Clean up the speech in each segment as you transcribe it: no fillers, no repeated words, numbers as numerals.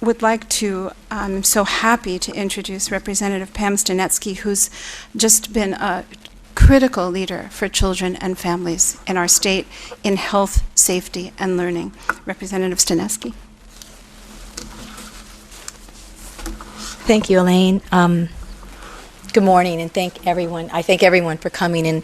would like to, I'm so happy to introduce Representative Pam Staneski, who's just been a critical leader for children and families in our state in health, safety, and learning. Representative Staneski. Thank you, Elaine. Good morning, and thank everyone. I thank everyone for coming. And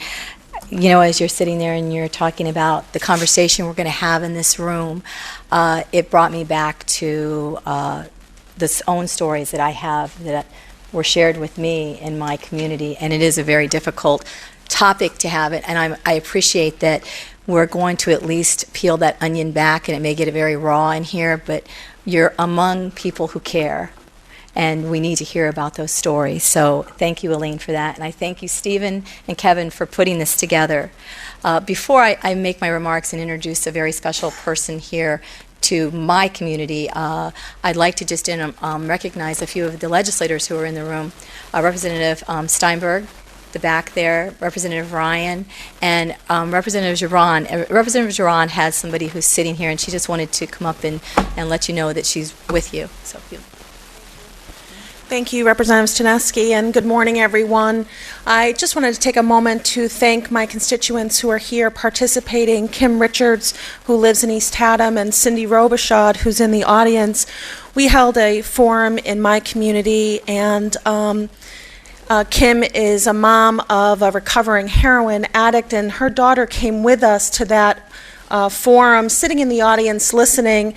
you know, as you're sitting there and you're talking about the conversation we're going to have in this room, it brought me back to the own stories that I have that were shared with me in my community, and it is a very difficult topic to have it. And I appreciate that we're going to at least peel that onion back, and it may get very raw in here, but you're among people who care. And we need to hear about those stories. So thank you, Elaine, for that. And I thank you, Stephen and Kevin, for putting this together. Before I make my remarks and introduce a very special person here to my community, I'd like to just recognize a few of the legislators who are in the room. Representative Steinberg, the back there, Representative Ryan, and Representative Giron. Representative Giron has somebody who's sitting here, and she just wanted to come up and let you know that she's with you. So if you Thank you, Representative Staneski, and good morning, everyone. I just wanted to take a moment to thank my constituents who are here participating, Kim Richards, who lives in East Haddam, and Cindy Robichaud, who's in the audience. We held a forum in my community, and Kim is a mom of a recovering heroin addict, and her daughter came with us to that forum, sitting in the audience listening.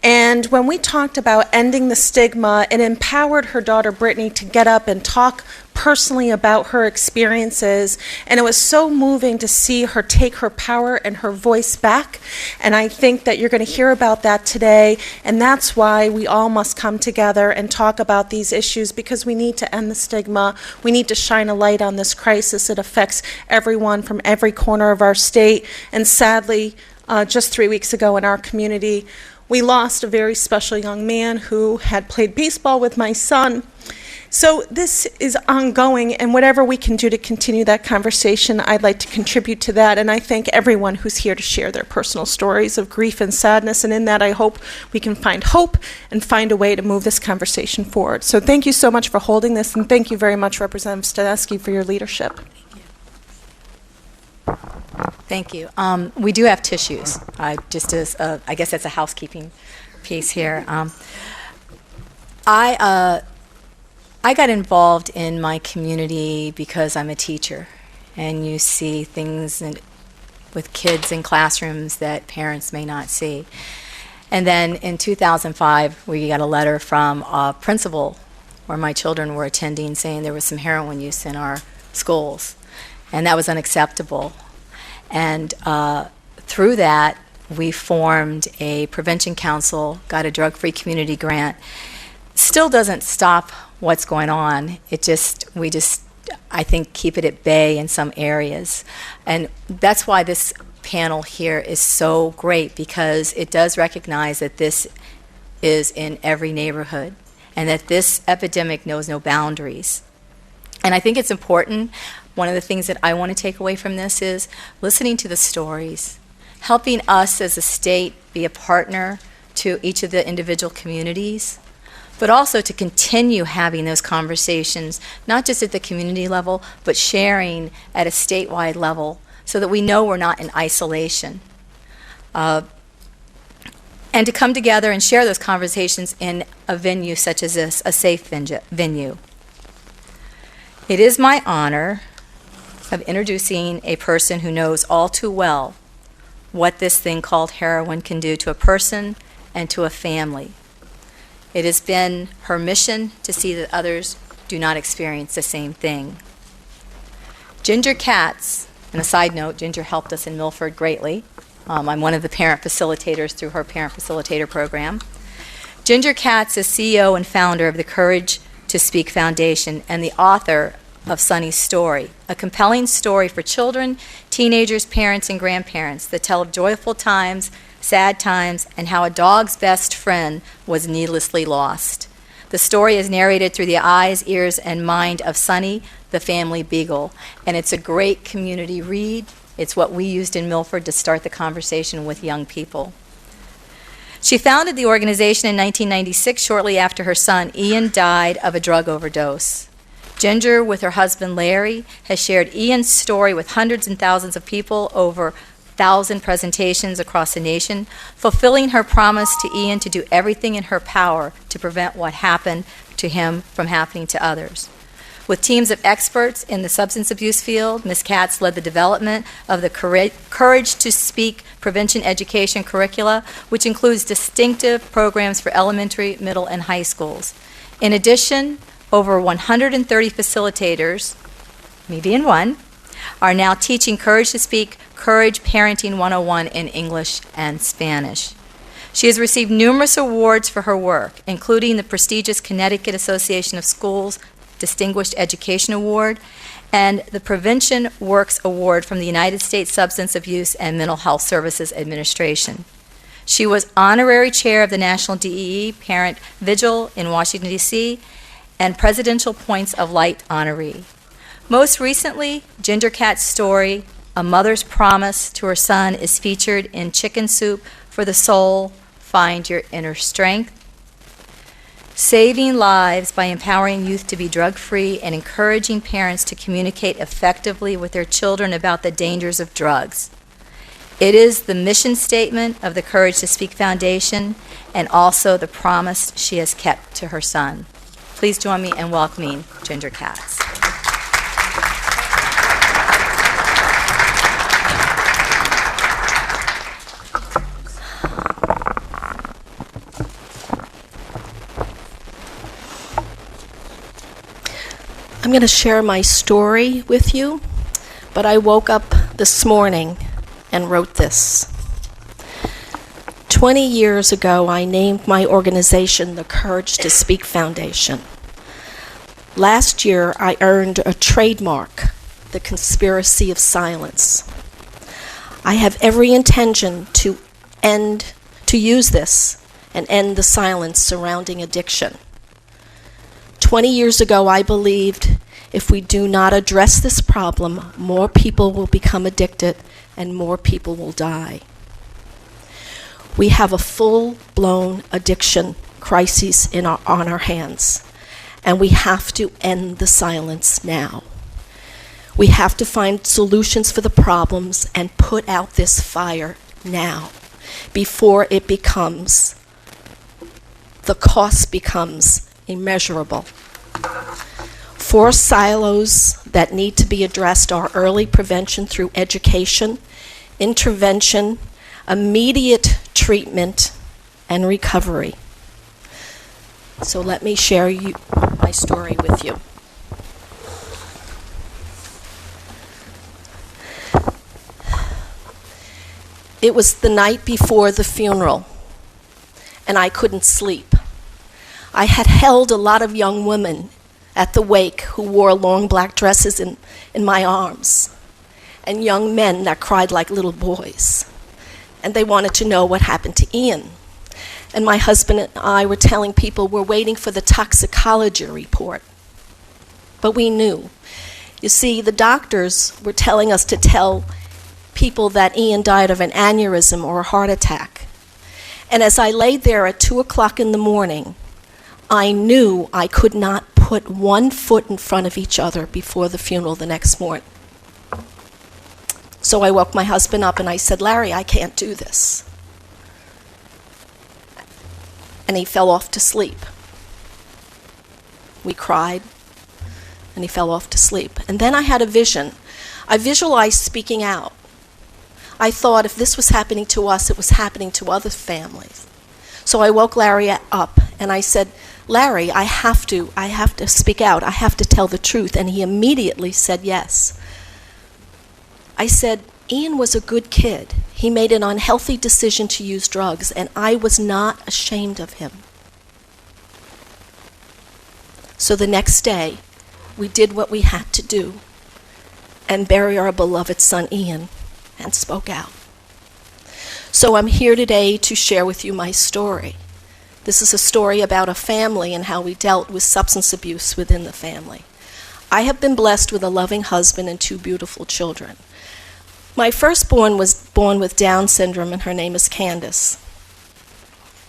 And when we talked about ending the stigma, it empowered her daughter Brittany to get up and talk personally about her experiences. And it was so moving to see her take her power and her voice back. And I think that you're going to hear about that today. And that's why we all must come together and talk about these issues, because we need to end the stigma. We need to shine a light on this crisis. It affects everyone from every corner of our state. And sadly, just 3 weeks ago in our community, we lost a very special young man who had played baseball with my son. So this is ongoing, and whatever we can do to continue that conversation, I'd like to contribute to that. And I thank everyone who's here to share their personal stories of grief and sadness. And in that, I hope we can find hope and find a way to move this conversation forward. So thank you so much for holding this, and thank you very much, Representative Staneski, for your leadership. Thank you. We do have tissues. I guess that's a housekeeping piece here. I got involved in my community because I'm a teacher, and you see things with kids in classrooms that parents may not see. And then in 2005, we got a letter from a principal where my children were attending saying there was some heroin use in our schools, and that was unacceptable. And through that, we formed a prevention council, got a drug-free community grant. Still doesn't stop what's going on. We just, I think, keep it at bay in some areas. And that's why this panel here is so great, because it does recognize that this is in every neighborhood and that this epidemic knows no boundaries. And I think it's important. One of the things that I want to take away from this is listening to the stories, helping us as a state be a partner to each of the individual communities, but also to continue having those conversations, not just at the community level, but sharing at a statewide level so that we know we're not in isolation. And to come together and share those conversations in a venue such as this, a safe venue. It is my honor of introducing a person who knows all too well what this thing called heroin can do to a person and to a family. It has been her mission to see that others do not experience the same thing. Ginger Katz, and a side note, Ginger helped us in Milford greatly. I'm one of the parent facilitators through her parent facilitator program. Ginger Katz is CEO and founder of the Courage to Speak Foundation and the author of Sunny's Story, a compelling story for children, teenagers, parents, and grandparents that tell of joyful times, sad times, and how a dog's best friend was needlessly lost. The story is narrated through the eyes, ears, and mind of Sunny, the family beagle, and it's a great community read. It's what we used in Milford to start the conversation with young people. She founded the organization in 1996, shortly after her son Ian died of a drug overdose. Ginger, with her husband Larry, has shared Ian's story with hundreds and thousands of people over 1,000 presentations across the nation, fulfilling her promise to Ian to do everything in her power to prevent what happened to him from happening to others. With teams of experts in the substance abuse field, Ms. Katz led the development of the Courage to Speak prevention education curricula, which includes distinctive programs for elementary, middle, and high schools. In addition, over 130 facilitators, me being one, are now teaching Courage to Speak, Courage Parenting 101 in English and Spanish. She has received numerous awards for her work, including the prestigious Connecticut Association of Schools Distinguished Education Award and the Prevention Works Award from the United States Substance Abuse and Mental Health Services Administration. She was honorary chair of the National DEE Parent Vigil in Washington, D.C., and Presidential Points of Light honoree. Most recently, Ginger Katz's story, A Mother's Promise to Her Son, is featured in Chicken Soup for the Soul, Find Your Inner Strength. Saving lives by empowering youth to be drug-free and encouraging parents to communicate effectively with their children about the dangers of drugs. It is the mission statement of the Courage to Speak Foundation and also the promise she has kept to her son. Please join me in welcoming Ginger Katz. I'm going to share my story with you, but I woke up this morning and wrote this. 20 years ago, I named my organization the Courage to Speak Foundation. Last year, I earned a trademark, the Conspiracy of Silence. I have every intention to use this and end the silence surrounding addiction. 20 years ago, I believed if we do not address this problem, more people will become addicted and more people will die. We have a full-blown addiction crisis on our hands, and we have to end the silence now. We have to find solutions for the problems and put out this fire now, before the cost becomes immeasurable. 4 silos that need to be addressed are early prevention through education, intervention, immediate treatment, and recovery. So let me share my story with you. It was the night before the funeral, and I couldn't sleep. I had held a lot of young women at the wake who wore long black dresses in my arms, and young men that cried like little boys. And they wanted to know what happened to Ian. And my husband and I were telling people we're waiting for the toxicology report. But we knew. You see, the doctors were telling us to tell people that Ian died of an aneurysm or a heart attack. And as I laid there at 2 o'clock in the morning, I knew I could not put one foot in front of each other before the funeral the next morning. So I woke my husband up and I said, Larry, I can't do this. And he fell off to sleep. We cried, and he fell off to sleep. And then I had a vision. I visualized speaking out. I thought if this was happening to us, it was happening to other families. So I woke Larry up and I said, Larry, I have to speak out. I have to tell the truth. And he immediately said yes. I said, Ian was a good kid. He made an unhealthy decision to use drugs, and I was not ashamed of him. So the next day, we did what we had to do and bury our beloved son Ian and spoke out. So I'm here today to share with you my story. This is a story about a family and how we dealt with substance abuse within the family. I have been blessed with a loving husband and 2 beautiful children. My firstborn was born with Down syndrome, and her name is Candace.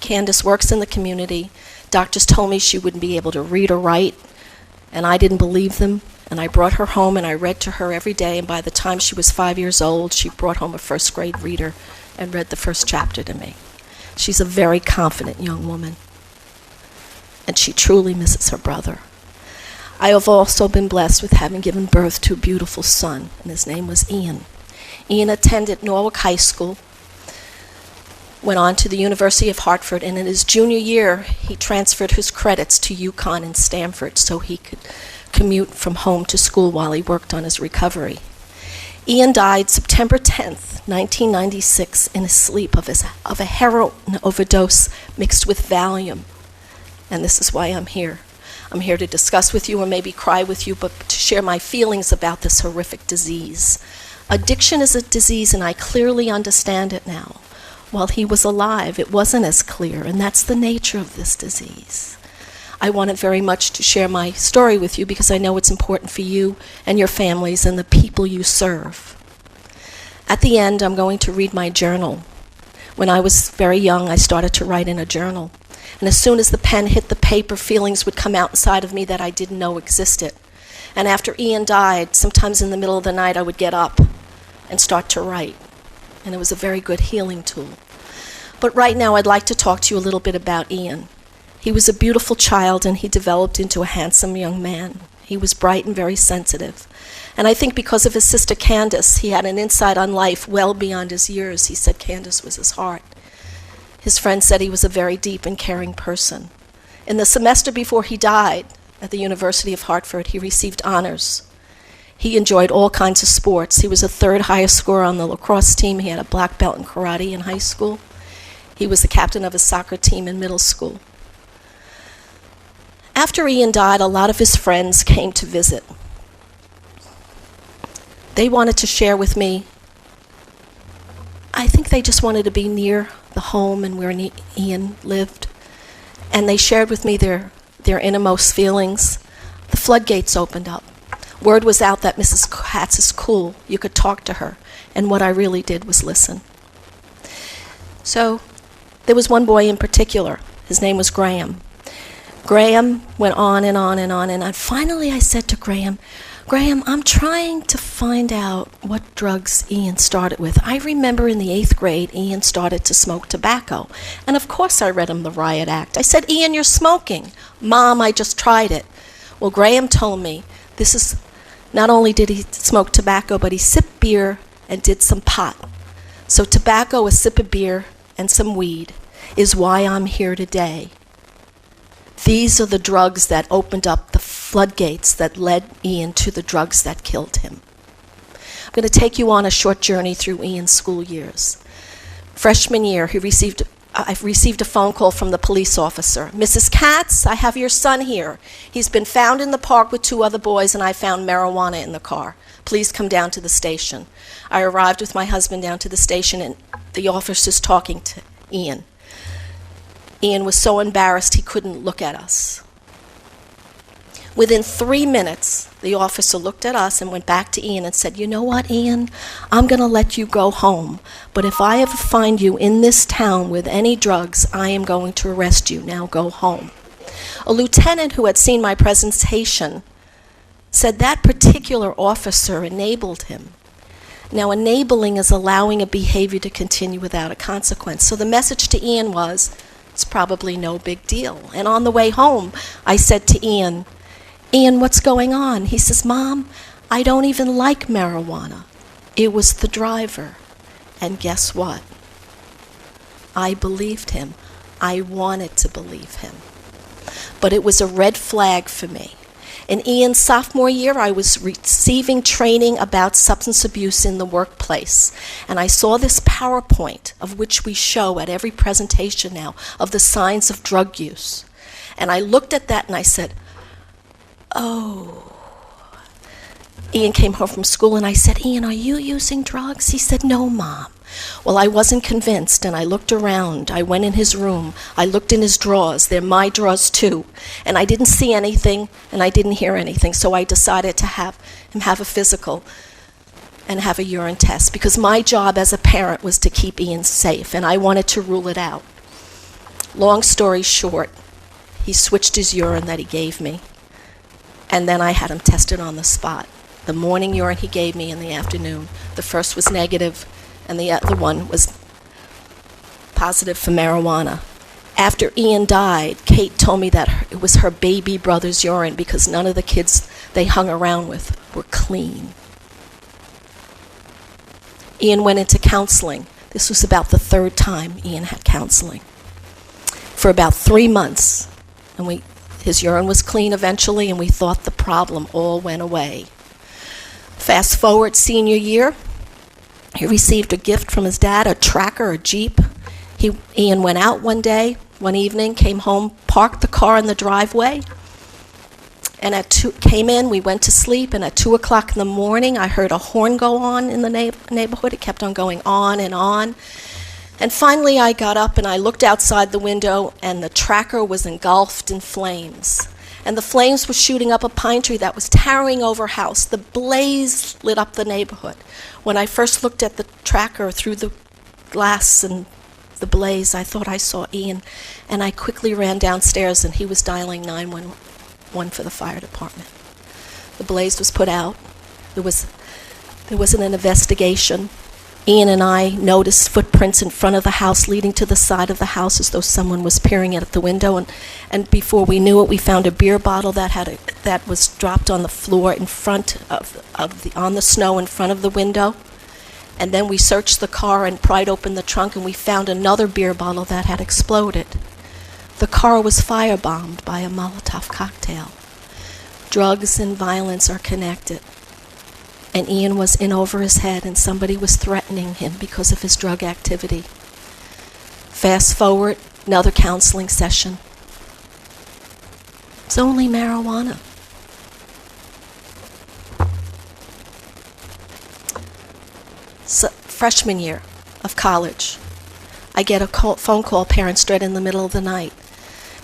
Candace works in the community. Doctors told me she wouldn't be able to read or write, and I didn't believe them. And I brought her home, and I read to her every day, and by the time she was 5 years old, she brought home a first-grade reader and read the first chapter to me. She's a very confident young woman, and she truly misses her brother. I have also been blessed with having given birth to a beautiful son, and his name was Ian. Ian attended Norwalk High School, went on to the University of Hartford, and in his junior year, he transferred his credits to UConn and Stanford so he could commute from home to school while he worked on his recovery. Ian died September 10th, 1996, in his sleep of a heroin overdose mixed with Valium. And this is why I'm here. I'm here to discuss with you or maybe cry with you, but to share my feelings about this horrific disease. Addiction is a disease, and I clearly understand it now. While he was alive, it wasn't as clear, and that's the nature of this disease. I wanted very much to share my story with you because I know it's important for you and your families and the people you serve. At the end, I'm going to read my journal. When I was very young, I started to write in a journal. And as soon as the pen hit the paper, feelings would come out inside of me that I didn't know existed. And after Ian died, sometimes in the middle of the night, I would get up and start to write. And it was a very good healing tool. But right now, I'd like to talk to you a little bit about Ian. He was a beautiful child, and he developed into a handsome young man. He was bright and very sensitive. And I think because of his sister Candace, he had an insight on life well beyond his years. He said Candace was his heart. His friends said he was a very deep and caring person. In the semester before he died at the University of Hartford, he received honors. He enjoyed all kinds of sports. He was the third highest scorer on the lacrosse team. He had a black belt in karate in high school. He was the captain of his soccer team in middle school. After Ian died, a lot of his friends came to visit. They wanted to share with me. I think they just wanted to be near the home and where Ian lived. And they shared with me their innermost feelings. The floodgates opened up. Word was out that Mrs. Katz is cool. You could talk to her. And what I really did was listen. So there was one boy in particular. His name was Graham. Graham went on and on and on, and finally I said to Graham, I'm trying to find out what drugs Ian started with. I remember in the 8th grade, Ian started to smoke tobacco. And of course I read him the Riot Act. I said, Ian, you're smoking. Mom, I just tried it. Well, Graham told me not only did he smoke tobacco, but he sipped beer and did some pot. So tobacco, a sip of beer, and some weed is why I'm here today. These are the drugs that opened up the floodgates that led Ian to the drugs that killed him. I'm going to take you on a short journey through Ian's school years. Freshman year, I received a phone call from the police officer. Mrs. Katz, I have your son here. He's been found in the park with 2 other boys, and I found marijuana in the car. Please come down to the station. I arrived with my husband down to the station, and the officer's talking to Ian. Ian was so embarrassed he couldn't look at us. Within 3 minutes, the officer looked at us and went back to Ian and said, you know what, Ian? I'm going to let you go home, but if I ever find you in this town with any drugs, I am going to arrest you. Now go home. A lieutenant who had seen my presentation said that particular officer enabled him. Now, enabling is allowing a behavior to continue without a consequence. So the message to Ian was, it's probably no big deal. And on the way home, I said to Ian, what's going on? He says, Mom, I don't even like marijuana. It was the driver. And guess what? I believed him. I wanted to believe him. But it was a red flag for me. In Ian's sophomore year, I was receiving training about substance abuse in the workplace. And I saw this PowerPoint, of which we show at every presentation now, of the signs of drug use. And I looked at that and I said, oh. Ian came home from school and I said, Ian, are you using drugs? He said, no, Mom. Well, I wasn't convinced, and I looked around. I went in his room. I looked in his drawers. They're my drawers, too. And I didn't see anything, and I didn't hear anything, so I decided to have him have a physical and have a urine test, because my job as a parent was to keep Ian safe, and I wanted to rule it out. Long story short, he switched his urine that he gave me, and then I had him tested on the spot. The morning urine he gave me in the afternoon, the first was negative, and the other one was positive for marijuana. After Ian died, Kate told me that it was her baby brother's urine because none of the kids they hung around with were clean. Ian went into counseling. This was about the third time Ian had counseling. For about 3 months, and his urine was clean eventually, and we thought the problem all went away. Fast forward senior year, he received a gift from his dad, a tracker, a Jeep. Ian went out one evening, came home, parked the car in the driveway, and came in, we went to sleep, and at 2 o'clock in the morning, I heard a horn go on in the neighborhood. It kept on going on. And finally, I got up and I looked outside the window, and the tracker was engulfed in flames. And the flames were shooting up a pine tree that was towering over a house. The blaze lit up the neighborhood. When I first looked at the tracker through the glass and the blaze, I thought I saw Ian, and I quickly ran downstairs, and he was dialing 911 for the fire department. The blaze was put out. There wasn't an investigation. Ian and I noticed footprints in front of the house leading to the side of the house as though someone was peering at the window, and before we knew it, we found a beer bottle that was dropped on the floor in front on the snow in front of the window. And then we searched the car and pried open the trunk, and we found another beer bottle that had exploded. The car was firebombed by a Molotov cocktail. Drugs and violence are connected. And Ian was in over his head, and somebody was threatening him because of his drug activity. Fast forward, another counseling session. It's only marijuana. So, freshman year of college, I get a phone call, parents dread, in the middle of the night.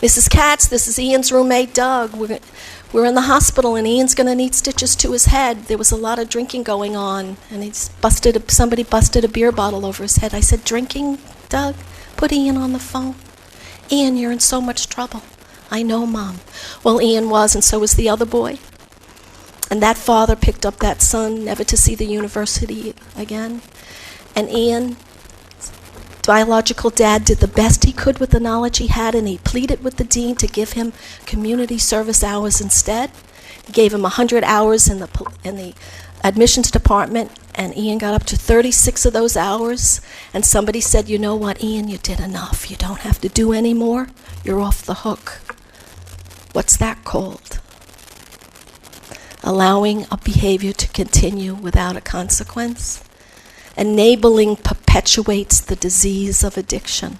Mrs. Katz, this is Ian's roommate, Doug. We're in the hospital, and Ian's going to need stitches to his head. There was a lot of drinking going on, and somebody busted a beer bottle over his head. I said, drinking, Doug? Put Ian on the phone. Ian, you're in so much trouble. I know, Mom. Well, Ian was, and so was the other boy. And that father picked up that son, never to see the university again. And Ian's biological dad did the best he could with the knowledge he had, and he pleaded with the dean to give him community service hours instead. He gave him 100 hours in the admissions department, and Ian got up to 36 of those hours. And somebody said, you know what, Ian, you did enough. You don't have to do any more. You're off the hook. What's that called? Allowing a behavior to continue without a consequence. Enabling perpetuates the disease of addiction.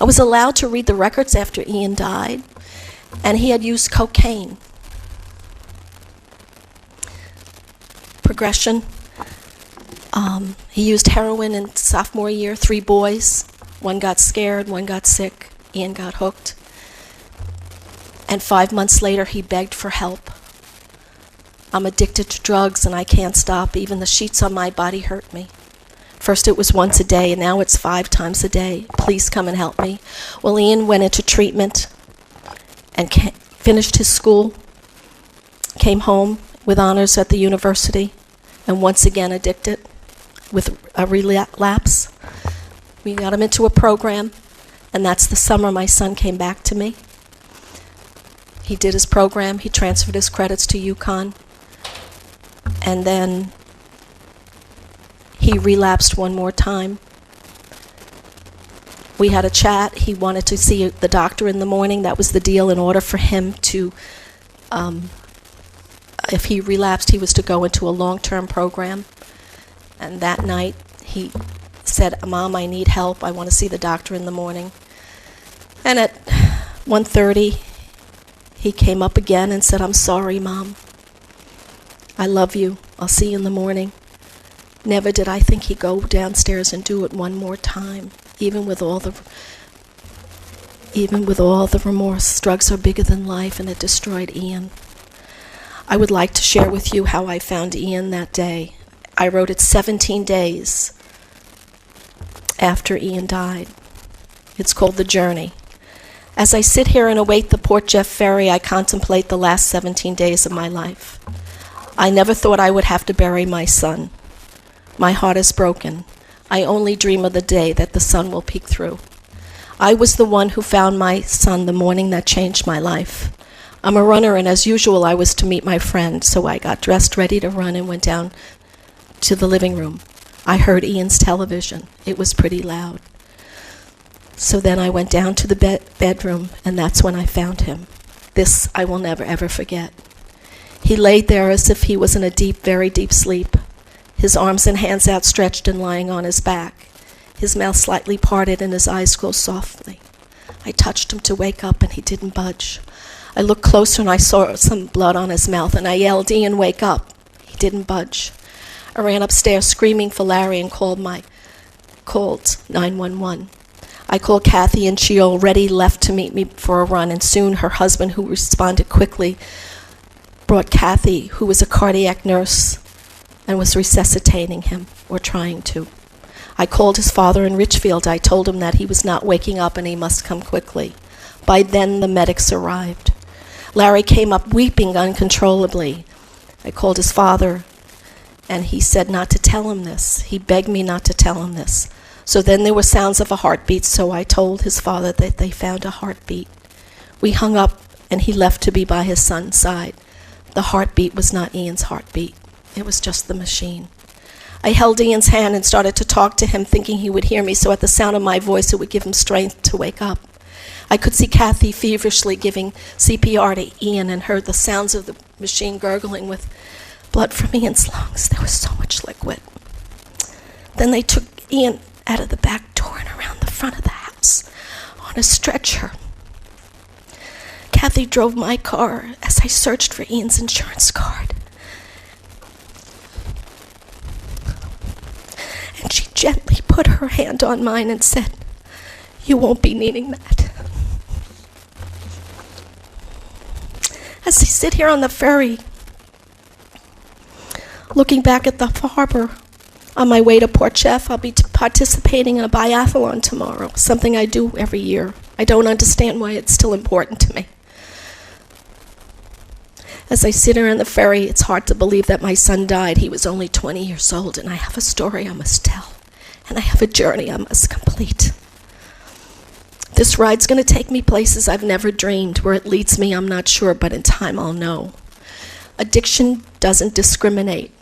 I was allowed to read the records after Ian died, and he had used cocaine. Progression. He used heroin in sophomore year, 3 boys. One got scared, one got sick, Ian got hooked. And 5 months later, he begged for help. I'm addicted to drugs and I can't stop. Even the sheets on my body hurt me. First it was once a day, and now it's 5 times a day. Please come and help me. Well, Ian went into treatment and finished his school, came home with honors at the university, and once again addicted with a relapse. We got him into a program, and that's the summer my son came back to me. He did his program. He transferred his credits to UConn. And then he relapsed one more time. We had a chat. He wanted to see the doctor in the morning. That was the deal. In order for him to, if he relapsed, he was to go into a long-term program. And that night, he said, Mom, I need help. I want to see the doctor in the morning. And at 1:30, he came up again and said, I'm sorry, Mom. I love you. I'll see you in the morning. Never did I think he'd go downstairs and do it one more time, even with all the remorse. Drugs are bigger than life, and it destroyed Ian. I would like to share with you how I found Ian that day. I wrote it 17 days after Ian died. It's called The Journey. As I sit here and await the Port Jeff ferry, I contemplate the last 17 days of my life. I never thought I would have to bury my son. My heart is broken. I only dream of the day that the sun will peek through. I was the one who found my son the morning that changed my life. I'm a runner, and as usual, I was to meet my friend, so I got dressed, ready to run, and went down to the living room. I heard Ian's television. It was pretty loud. So then I went down to the bedroom, and that's when I found him. This I will never, ever forget. He laid there as if he was in a deep, very deep sleep, his arms and hands outstretched and lying on his back, his mouth slightly parted and his eyes closed softly. I touched him to wake up, and he didn't budge. I looked closer, and I saw some blood on his mouth, and I yelled, "Ian, wake up." He didn't budge. I ran upstairs screaming for Larry and called 911. I called Kathy, and she already left to meet me for a run, and soon her husband, who responded quickly, brought Kathy, who was a cardiac nurse, and was resuscitating him, or trying to. I called his father in Richfield. I told him that he was not waking up and he must come quickly. By then, the medics arrived. Larry came up weeping uncontrollably. I called his father, and he said not to tell him this. He begged me not to tell him this. So then there were sounds of a heartbeat, so I told his father that they found a heartbeat. We hung up, and he left to be by his son's side. The heartbeat was not Ian's heartbeat. It was just the machine. I held Ian's hand and started to talk to him, thinking he would hear me, so at the sound of my voice it would give him strength to wake up. I could see Kathy feverishly giving CPR to Ian and heard the sounds of the machine gurgling with blood from Ian's lungs. There was so much liquid. Then they took Ian out of the back door and around the front of the house on a stretcher. Kathy drove my car as I searched for Ian's insurance card. And she gently put her hand on mine and said, "You won't be needing that." As I sit here on the ferry, looking back at the harbor, on my way to Port Jeff, I'll be participating in a biathlon tomorrow, something I do every year. I don't understand why it's still important to me. As I sit here on the ferry, it's hard to believe that my son died. He was only 20 years old, and I have a story I must tell, and I have a journey I must complete. This ride's going to take me places I've never dreamed. Where it leads me, I'm not sure, but in time I'll know. Addiction doesn't discriminate.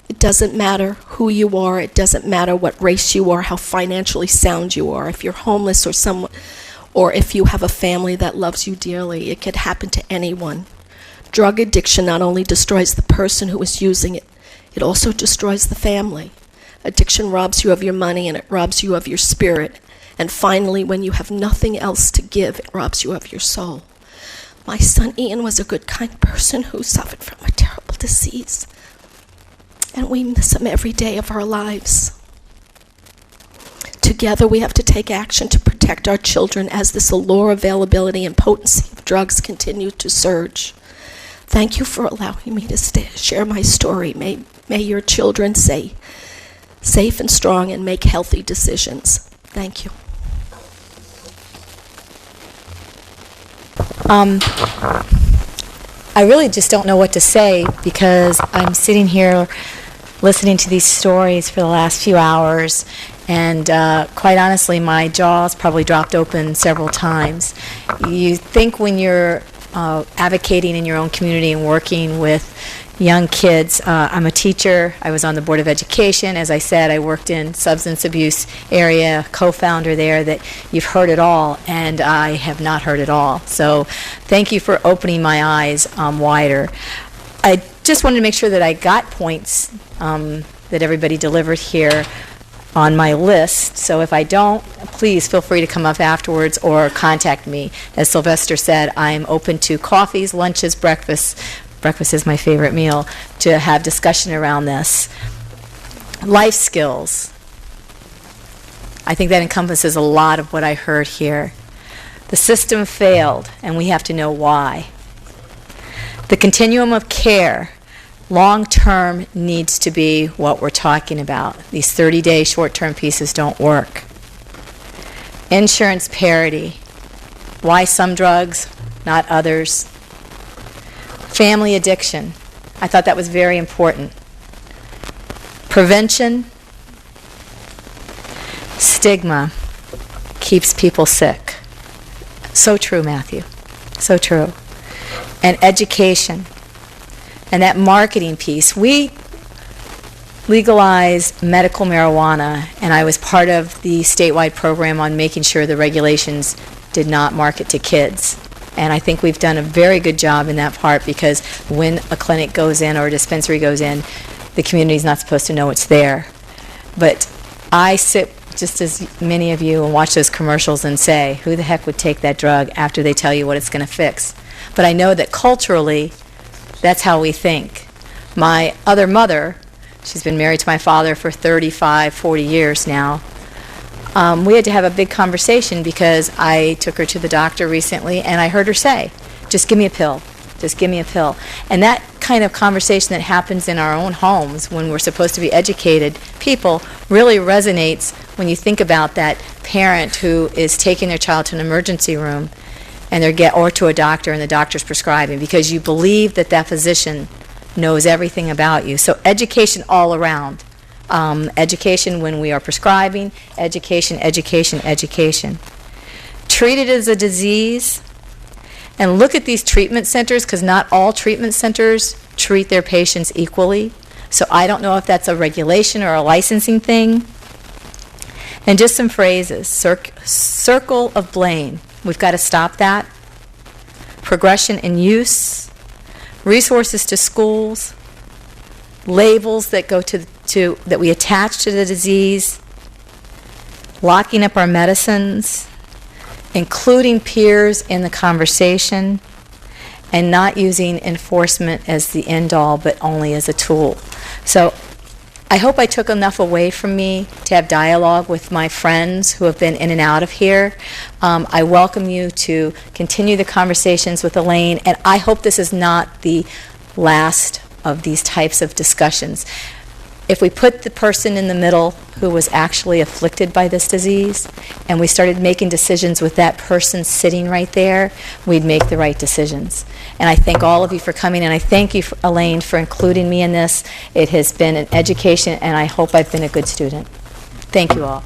It doesn't matter who you are. It doesn't matter what race you are, how financially sound you are. If you're homeless or if you have a family that loves you dearly, it could happen to anyone. Drug addiction not only destroys the person who is using it, it also destroys the family. Addiction robs you of your money, and it robs you of your spirit. And finally, when you have nothing else to give, it robs you of your soul. My son Ian was a good, kind person who suffered from a terrible disease. And we miss him every day of our lives. Together, we have to take action to protect our children as this allure, availability, and potency of drugs continue to surge. Thank you for allowing me to share my story. May your children stay safe and strong and make healthy decisions. Thank you. I really just don't know what to say, because I'm sitting here listening to these stories for the last few hours, and quite honestly, my jaw's probably dropped open several times. You think when you're advocating in your own community and working with young kids. I'm a teacher. I was on the Board of Education. As I said, I worked in substance abuse area, co-founder there, that you've heard it all, and I have not heard it all. So thank you for opening my eyes wider. I just wanted to make sure that I got points that everybody delivered here on my list. So if I don't, please feel free to come up afterwards or contact me. As Sylvester said, I'm open to coffees, lunches, breakfasts. Breakfast is my favorite meal, to have discussion around this. Life skills. I think that encompasses a lot of what I heard here. The system failed, and we have to know why. The continuum of care, long-term, needs to be what we're talking about. These 30-day short-term pieces don't work. Insurance parity. Why some drugs, not others. Family addiction. I thought that was very important. Prevention. Stigma keeps people sick. So true, Matthew. So true. And education. And that marketing piece. We legalized medical marijuana, and I was part of the statewide program on making sure the regulations did not market to kids. And I think we've done a very good job in that part, because when a clinic goes in or a dispensary goes in, the community's not supposed to know it's there. But I sit, just as many of you, and watch those commercials and say, who the heck would take that drug after they tell you what it's going to fix? But I know that culturally, that's how we think. My other mother, she's been married to my father for 35, 40 years now. We had to have a big conversation because I took her to the doctor recently, and I heard her say, just give me a pill. Just give me a pill. And that kind of conversation that happens in our own homes when we're supposed to be educated people really resonates when you think about that parent who is taking their child to an emergency room and or to a doctor, and the doctor's prescribing, because you believe that that physician knows everything about you. So education all around. Education when we are prescribing, education, education, education. Treat it as a disease, and look at these treatment centers, because not all treatment centers treat their patients equally. So I don't know if that's a regulation or a licensing thing. And just some phrases. Circle of blame. We've got to stop that. Progression in use. Resources to schools. Labels that go to that we attach to the disease. Locking up our medicines. Including peers in the conversation, and not using enforcement as the end-all, but only as a tool. So I hope I took enough away from me to have dialogue with my friends who have been in and out of here. I welcome you to continue the conversations with Elaine, and I hope this is not the last of these types of discussions. If we put the person in the middle who was actually afflicted by this disease, and we started making decisions with that person sitting right there, we'd make the right decisions. And I thank all of you for coming, and I thank you, Elaine, for including me in this. It has been an education, and I hope I've been a good student. Thank you all.